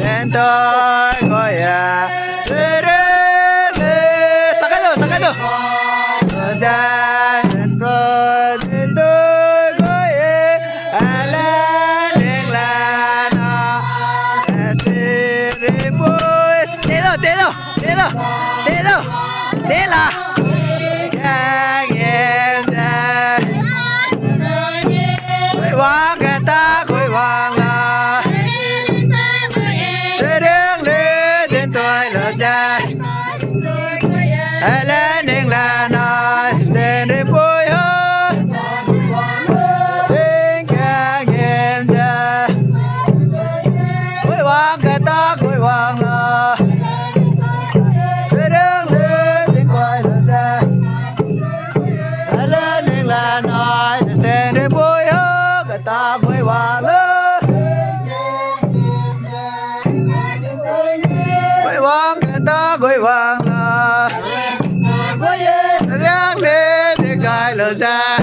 đến tôi gọi à lê lê lê sắc đâu ra đến tôi gọi à la đen la na sẽ đi bôi té là càng em ra quay hoàng cái ta quay hoàng là sẽ đứng lên đến tôi lỡ ra lên đen là nói sẽ đi bôi hơn đến càng em ra quay hoàng cái ta quay hoàng là sẽ đứng lên đến quay lỡ ra lên đen là nói sẽ đi bôi hơn cái ta quay hoàng là quay hoàng cái ta quay hoàng là ráng lên để cài lỡ ra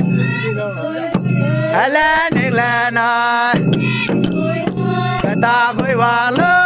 lên đen là nói cái ta quay hoàng là